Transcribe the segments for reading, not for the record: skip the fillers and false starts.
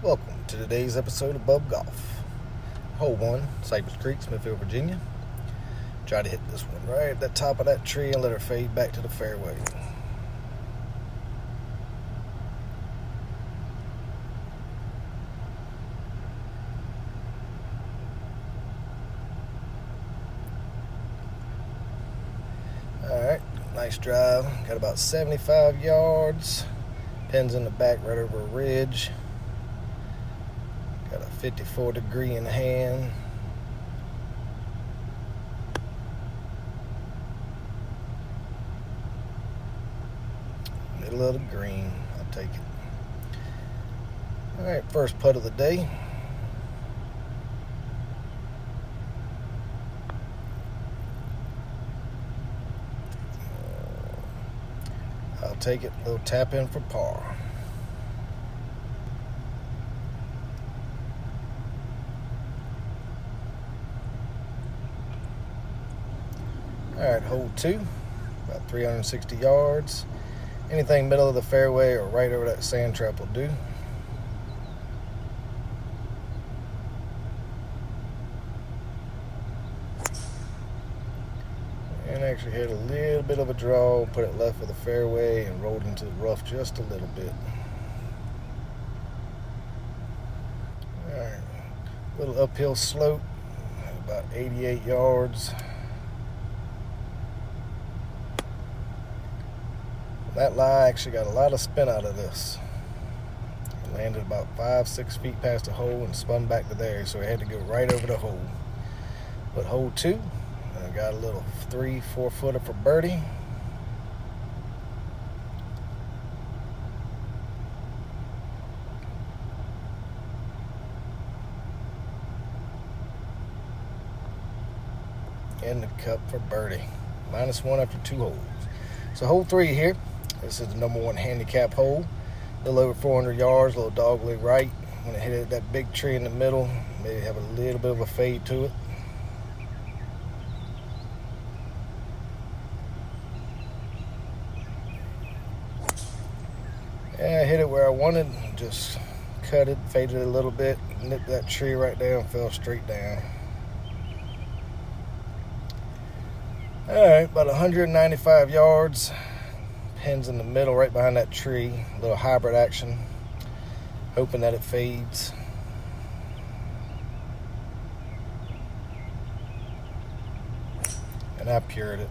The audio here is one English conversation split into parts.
Welcome to today's episode of BUB Golf. Hole 1, Cypress Creek, Smithfield, Virginia. Try to hit this one right at the top of that tree and let her fade back to the fairway. Alright, nice drive. Got about 75 yards. Pins in the back right over a ridge. Got a 54 degree in hand. Middle of the green. I'll take it. Alright, first putt of the day. I'll take it. Little tap in for par. Alright, hole 2, about 360 yards. Anything middle of the fairway or right over that sand trap will do. And actually hit a little bit of a draw, put it left of the fairway and rolled into the rough just a little bit. Alright, little uphill slope, about 88 yards. That lie actually got a lot of spin out of this. It landed about 5-6 feet past the hole and spun back to there, so it had to go right over the hole. But hole 2, I got a little 3-4 footer for birdie. In the cup for birdie. -1 after 2 holes. So hole 3 here. This is the number 1 handicap hole. A little over 400 yards, a little dogleg right. When it hit that big tree in the middle, maybe have a little bit of a fade to it. Yeah, I hit it where I wanted, just cut it, faded it a little bit, nipped that tree right down, fell straight down. Alright, about 195 yards. Pins in the middle right behind that tree. A little hybrid action. Hoping that it fades. And I pured it.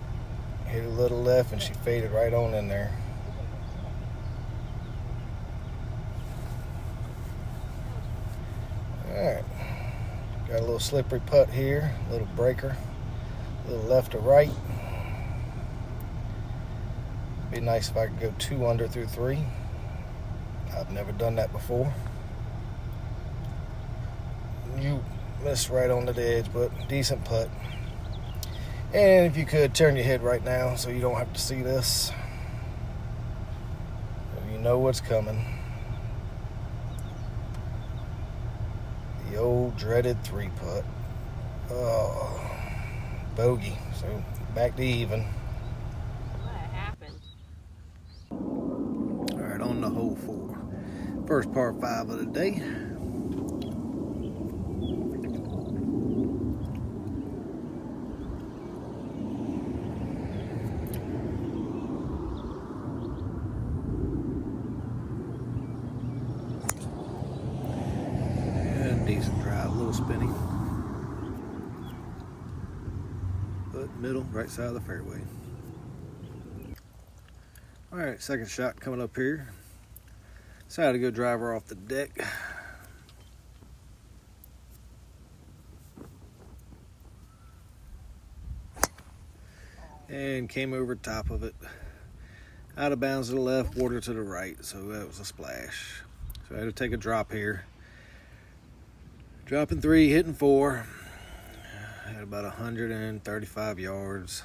Hit a little left and she faded right on in there. Alright. Got a little slippery putt here. A little breaker. A little left to right. Be nice if I could go 2 under through 3. I've never done that before. You missed right on the edge, but decent putt. And if you could turn your head right now so you don't have to see this. You know what's coming. The old dreaded 3-putt. Oh, bogey. So back to even. On the hole 4. First par 5 of the day. And decent drive, a little spinny. But middle, right side of the fairway. Alright, second shot coming up here. Decided to go drive her off the deck. And came over top of it. Out of bounds to the left, water to the right, so that was a splash. So I had to take a drop here. Dropping 3, hitting 4. Had about 135 yards.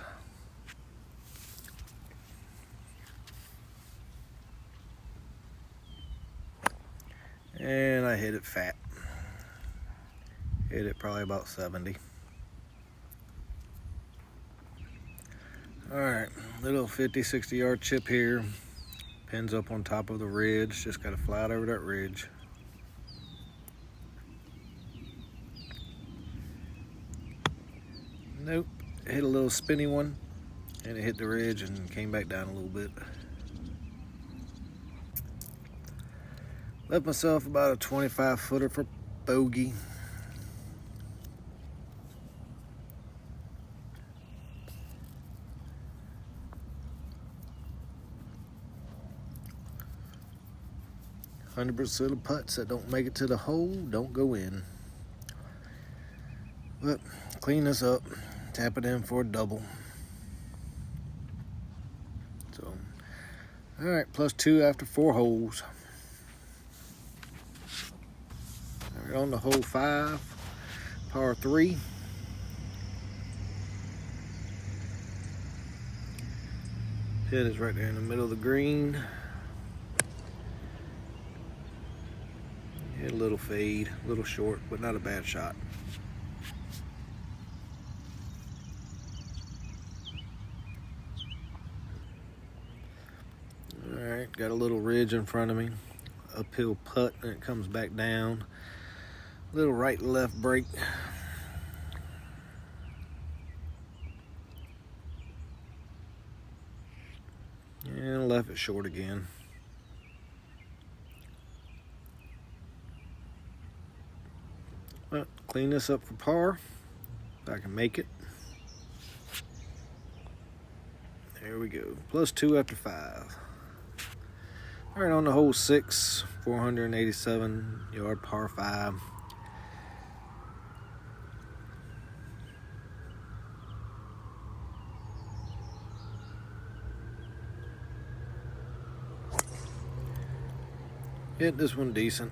And I hit it fat. Hit it probably about 70. All right, little 50, 60 yard chip here. Pins up on top of the ridge. Just got to fly out over that ridge. Nope, hit a little spinny one, and it hit the ridge and came back down a little bit. Left myself about a 25 footer for bogey. "100% of putts that don't make it to the hole don't go in." But clean this up, tap it in for a double. So, all right, +2 after 4 holes. All right, on to hole 5, par 3. Pit is right there in the middle of the green. Hit a little fade, a little short, but not a bad shot. All right, got a little ridge in front of me. Uphill putt, and it comes back down. Little right and left break. And left it short again. But clean this up for par, if I can make it. There we go, +2 after 5. All right, on to hole 6, 487 yard par 5. Hit this one decent.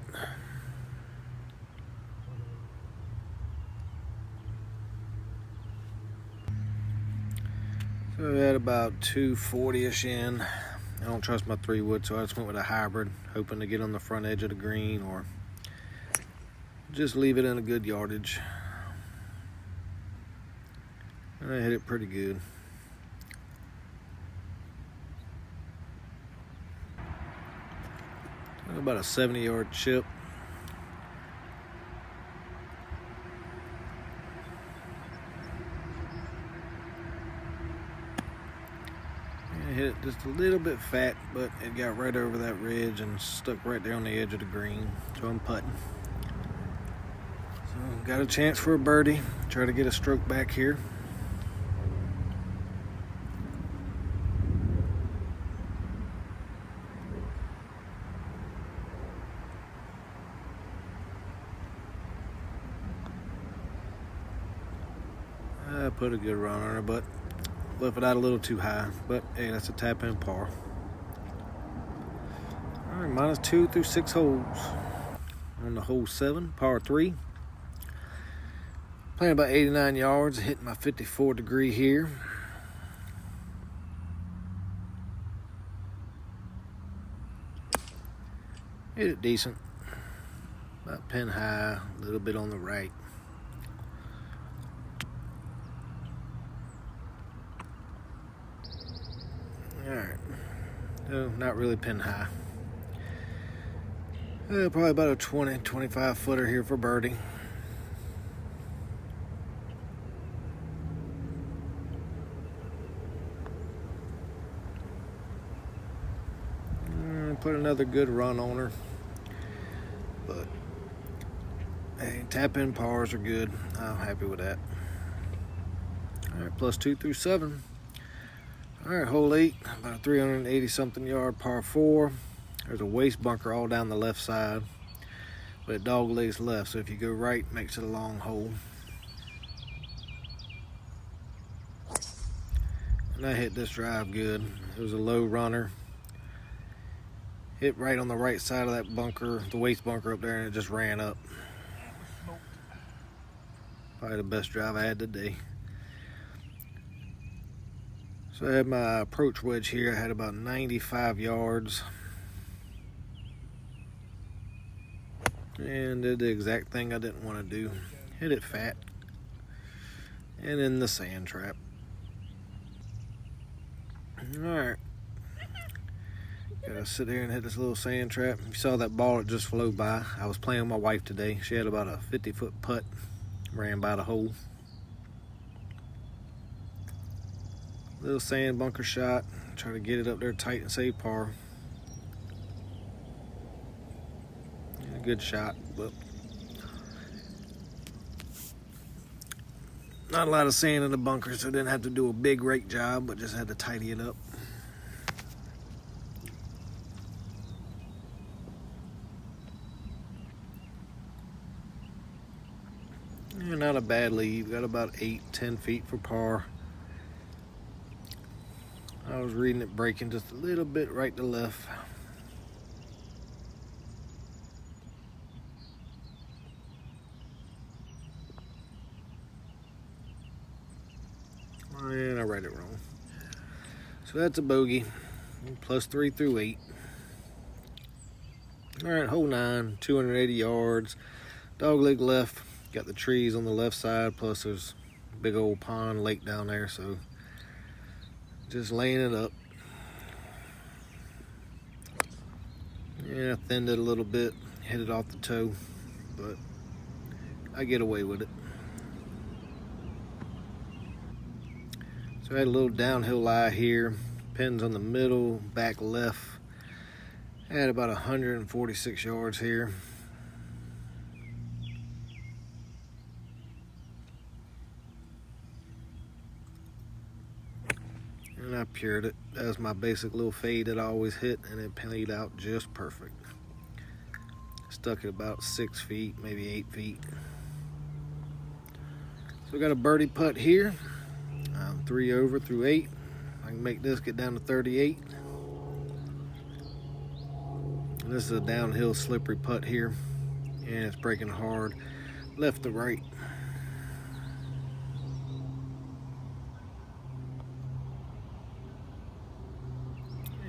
So we had about 240-ish in. I don't trust my 3-wood, so I just went with a hybrid, hoping to get on the front edge of the green or just leave it in a good yardage. And I hit it pretty good. About a 70-yard chip. Hit it just a little bit fat, but it got right over that ridge and stuck right there on the edge of the green. So I'm putting. So got a chance for a birdie. Try to get a stroke back here. I put a good run on her, but left it out a little too high. But hey, that's a tap in par. All right, -2 through 6 holes. On the hole 7, par 3. Playing about 89 yards, hitting my 54 degree here. Hit it decent. About pin high, a little bit on the right. Alright, no, not really pin high. Probably about a 20-25 footer here for birdie. Put another good run on her, but hey, tap in pars are good. I'm happy with that. All right, +2 through 7. All right, hole 8, about a 380 something yard par 4. There's a waste bunker all down the left side, but it dog legs left, so if you go right, it makes it a long hole. And I hit this drive good. It was a low runner. Hit right on the right side of that bunker, the waste bunker up there, and it just ran up. Probably the best drive I had today. So I had my approach wedge here. I had about 95 yards. And did the exact thing I didn't want to do. Hit it fat. And in the sand trap. Alright. Gotta sit here and hit this little sand trap. You saw that ball that just flew by. I was playing with my wife today. She had about a 50-foot putt. Ran by the hole. Little sand bunker shot. Try to get it up there tight and save par. Yeah, good shot, but not a lot of sand in the bunker, so didn't have to do a big rake job, but just had to tidy it up. Yeah, not a bad lead. Got about 8-10 feet for par. I was reading it breaking just a little bit right to left. And I read it wrong. So that's a bogey. +3 through 8. All right, hole 9, 280 yards. Dogleg left. Got the trees on the left side, plus there's a big old pond, lake down there, so just laying it up. Yeah, thinned it a little bit, hit it off the toe, but I get away with it. So I had a little downhill lie here, pins on the middle, back left. I had about 146 yards here. And I pured it. That was my basic little fade that I always hit, and it played out just perfect. Stuck at about 6 feet, maybe 8 feet. So we got a birdie putt here. 3 over through 8. I can make this get down to 38. And this is a downhill slippery putt here, and it's breaking hard left to right.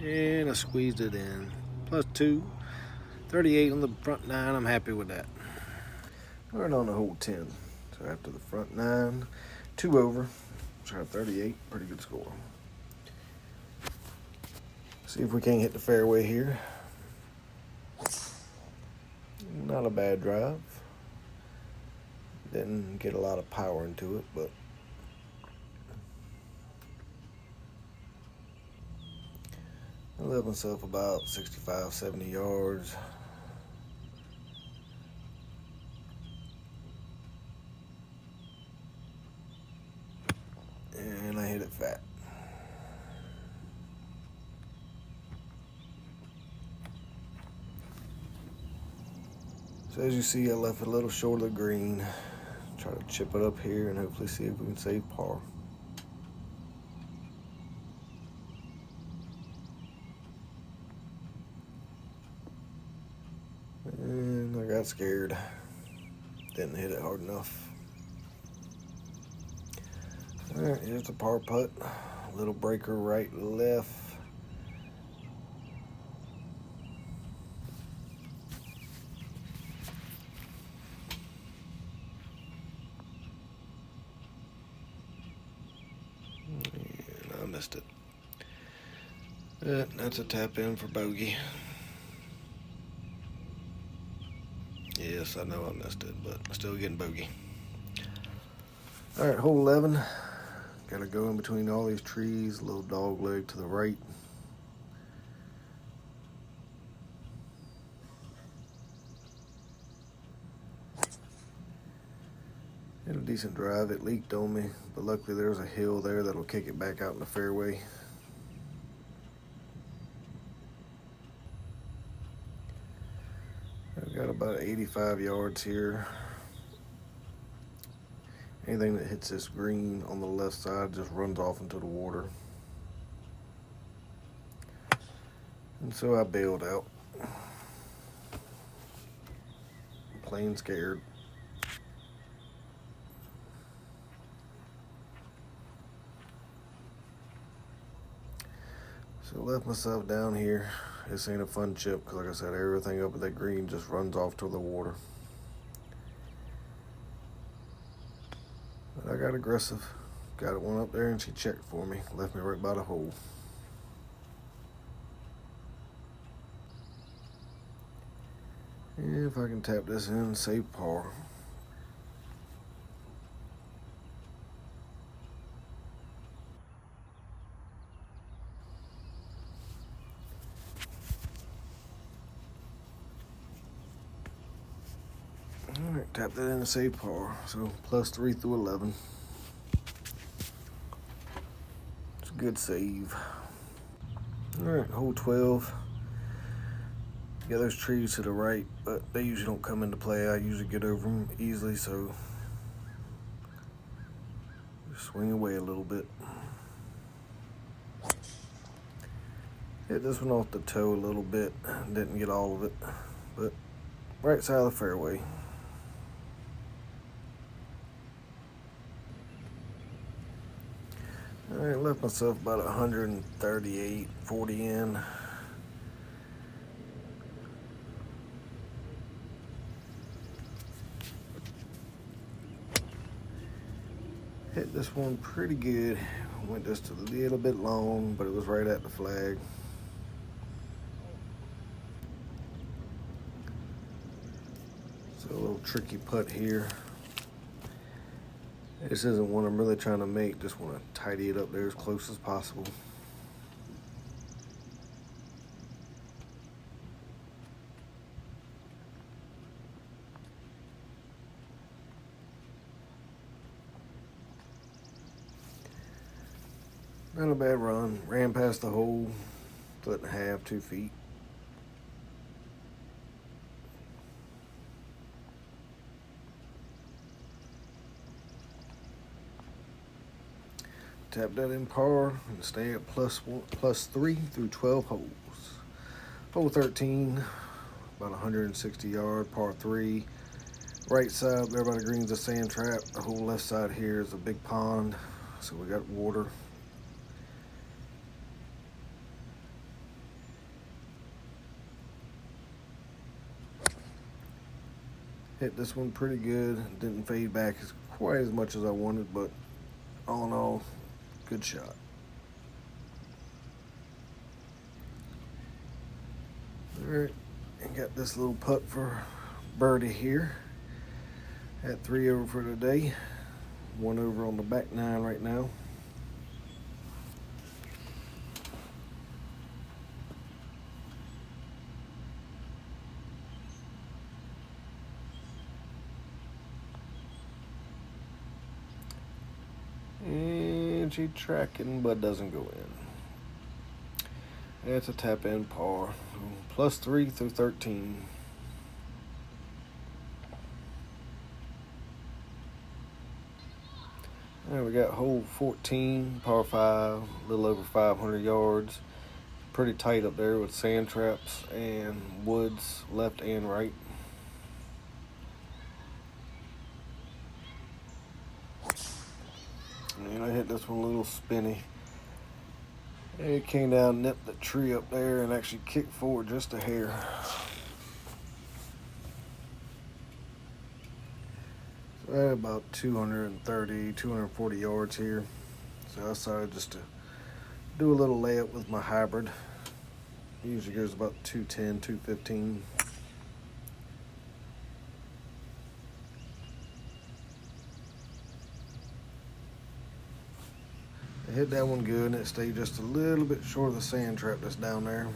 And I squeezed it in. +2, 38 on the front 9. I'm happy with that. We're on the hole 10. So after the front 9, 2 over. Try 38, pretty good score. See if we can't hit the fairway here. Not a bad drive. Didn't get a lot of power into it, but I left myself about 65, 70 yards. And I hit it fat. So as you see, I left it a little short of the green. Try to chip it up here and hopefully see if we can save par. And I got scared. Didn't hit it hard enough. All right, here's the par putt. Little breaker right, left. And I missed it. That's a tap in for bogey. Yes, I know I missed it, but I'm still getting bogey. All right, hole 11. Gotta go in between all these trees, a little dog leg to the right. Hit a decent drive. It leaked on me, but luckily there's a hill there that'll kick it back out in the fairway. I've got about 85 yards here. Anything that hits this green on the left side just runs off into the water. And so I bailed out. Plain scared. So left myself down here. This ain't a fun chip because like I said, everything up at that green just runs off to the water. But I got aggressive. Got one up there and she checked for me. Left me right by the hole. And if I can tap this in, save par. Tap that in to save par. So +3 through 11. It's a good save. All right, hole 12. Yeah, those trees to the right, but they usually don't come into play. I usually get over them easily, so just swing away a little bit. Hit this one off the toe a little bit. Didn't get all of it, but right side of the fairway. All right, left myself about 138, 40 in. Hit this one pretty good. Went just a little bit long, but it was right at the flag. So a little tricky putt here. This isn't one I'm really trying to make. Just want to tidy it up there as close as possible. Not a bad run. Ran past the hole, 1.5 feet, 2 feet. Tap that in par and stay at +3 through 12 holes. Hole 13, about 160 yard, par 3. Right side there by the green's a sand trap. The whole left side here is a big pond, so we got water. Hit this one pretty good. Didn't fade back as quite as much as I wanted, but all in all, good shot. All right, and got this little putt for birdie here. At 3 over for today. 1 over on the back 9 right now. And she tracking, but doesn't go in. That's a tap in par. +3 through 13. All right, we got hole 14, par 5, a little over 500 yards. Pretty tight up there with sand traps and woods left and right. And I hit this one a little spinny. It came down, nipped the tree up there, and actually kicked forward just a hair. So I had about 230, 240 yards here. So I decided just to do a little layup with my hybrid. It usually goes about 210, 215. I hit that one good, and it stayed just a little bit short of the sand trap that's down there.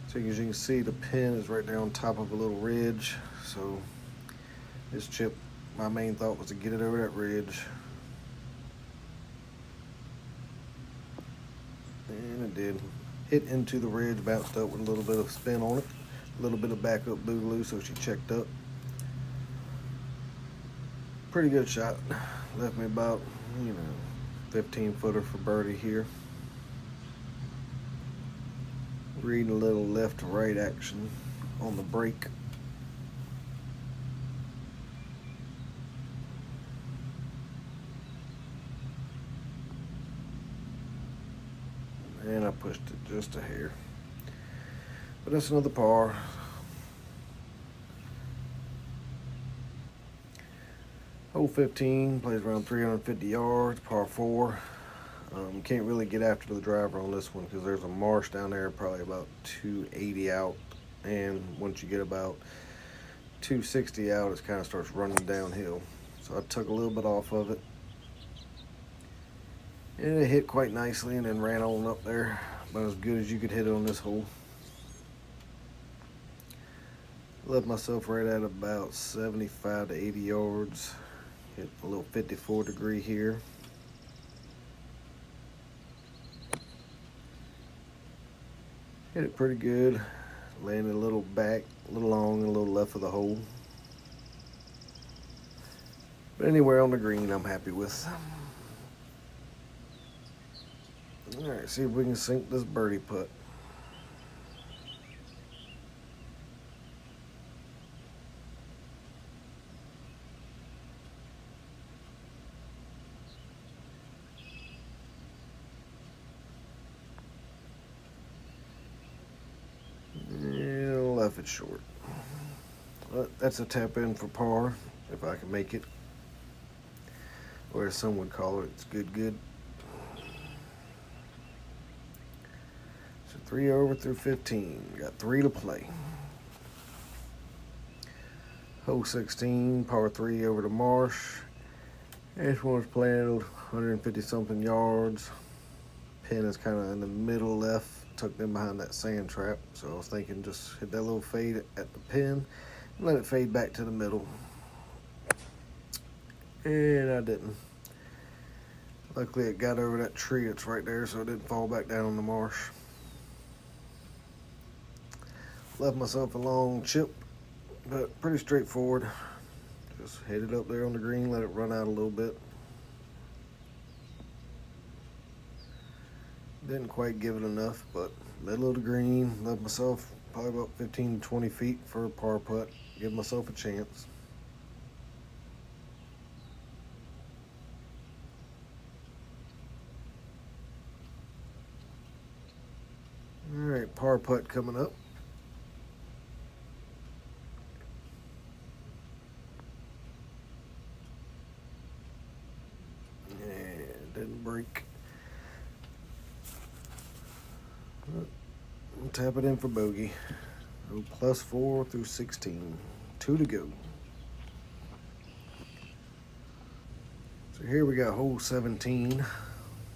So as you can see, the pin is right there on top of a little ridge. So this chip, my main thought was to get it over that ridge. And it did. Hit into the ridge, bounced up with a little bit of spin on it. A little bit of backup boogaloo, so she checked up. Pretty good shot. Left me about, 15-footer for birdie here. Reading a little left to right action on the break. And I pushed it just a hair. But that's another par. Hole 15 plays around 350 yards, par 4. Can't really get after the driver on this one because there's a marsh down there, probably about 280 out. And once you get about 260 out, it kind of starts running downhill. So I took a little bit off of it. And it hit quite nicely and then ran on up there. About as good as you could hit it on this hole. Left myself right at about 75 to 80 yards. Hit a little 54 degree here. Hit it pretty good. Landed a little back, a little long, and a little left of the hole. But anywhere on the green, I'm happy with. All right, see if we can sink this birdie putt. Yeah, left it short. But that's a tap in for par, if I can make it. Or as some would call it, it's good. So 3 over through 15. Got 3 to play. Hole 16, par 3 over the marsh. This one's planted 150 something yards. Pin is kind of in the middle left, tucked in behind that sand trap. So I was thinking just hit that little fade at the pin and let it fade back to the middle. And I didn't. Luckily it got over that tree that's right there, so it didn't fall back down in the marsh. Left myself a long chip, but pretty straightforward. Just hit it up there on the green, let it run out a little bit. Didn't quite give it enough, but middle of the green, left myself probably about 15 to 20 feet for a par putt. Give myself a chance. All right, par putt coming up. And didn't break. We'll tap it in for bogey. +4 through 16. 2 to go. So here we got hole 17.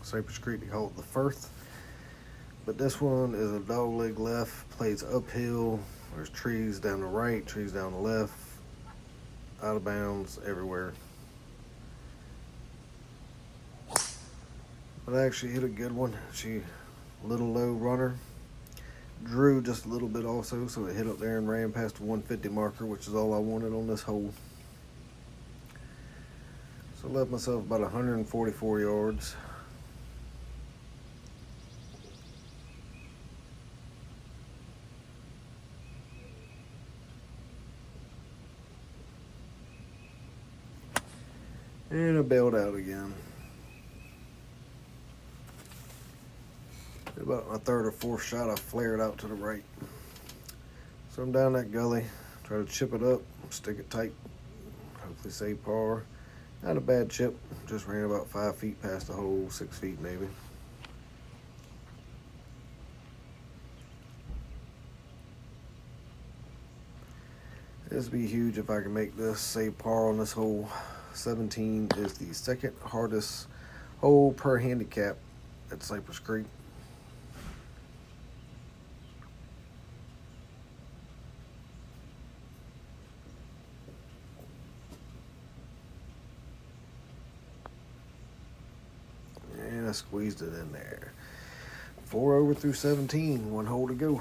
Cypress Creek, they call it the Firth. But this one is a dog leg left, plays uphill. There's trees down the right, trees down the left, out of bounds everywhere. But I actually hit a good one. She a little low runner. Drew just a little bit also, so it hit up there and ran past the 150 marker, which is all I wanted on this hole. So I left myself about 144 yards. And I bailed out again. About my third or fourth shot, I flared out to the right. So I'm down that gully, try to chip it up, stick it tight, hopefully save par. Not a bad chip, just ran about 5 feet past the hole, 6 feet maybe. This would be huge if I can make this, save par on this hole. 17 is the second hardest hole per handicap at Cypress Creek. And I squeezed it in there. 4 over through 17, 1 hole to go.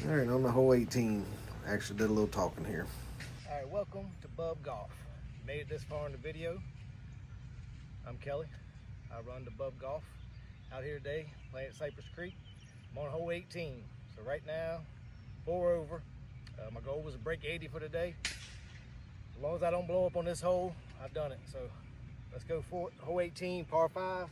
All right, on the hole 18, actually did a little talking here. All right, welcome to BUB Golf. You made it this far in the video. I'm Kelly. I run the BUB Golf out here today, playing at Cypress Creek. I'm on hole 18. So right now, 4 over. My goal was to break 80 for today. As long as I don't blow up on this hole, I've done it. So let's go for hole 18, par 5.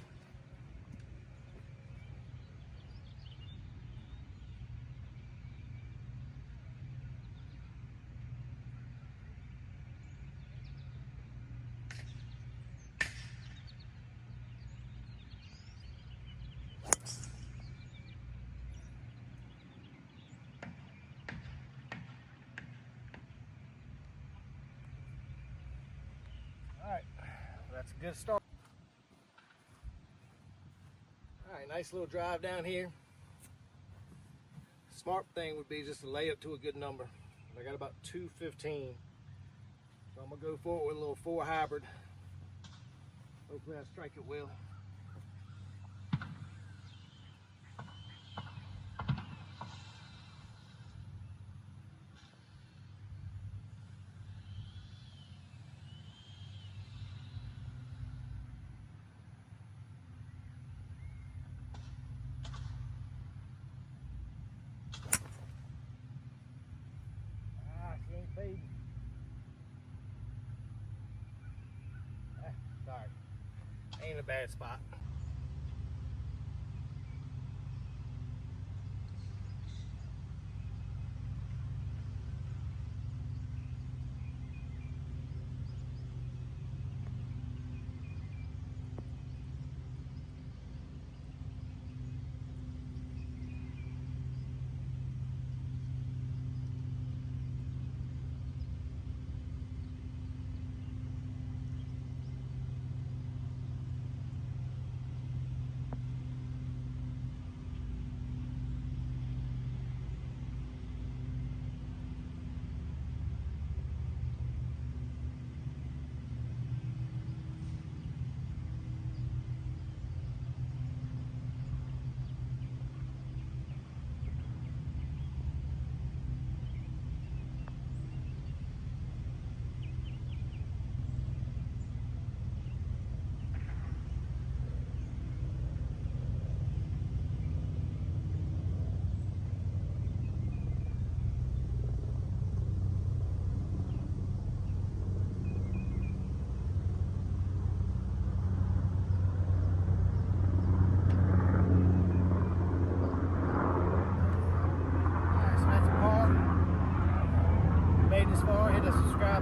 All right, that's a good start. All right, right, nice little drive down here. Smart thing would be just to lay up to a good number. I got about 215. So I'm gonna go forward with a little 4 hybrid. Hopefully I strike it well. She ain't fading. Sorry. Ain't a bad spot.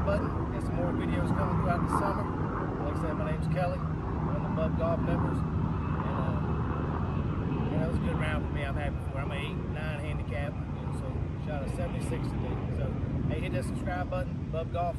Button. Got some more videos coming throughout the summer. Like I said, my name's Kelly. I'm one of the BUB Golf members. And it was a good round for me. I'm happy for it. I'm an 8-9 handicap. So shot a 76 today. So hey, hit that subscribe button. BUB Golf.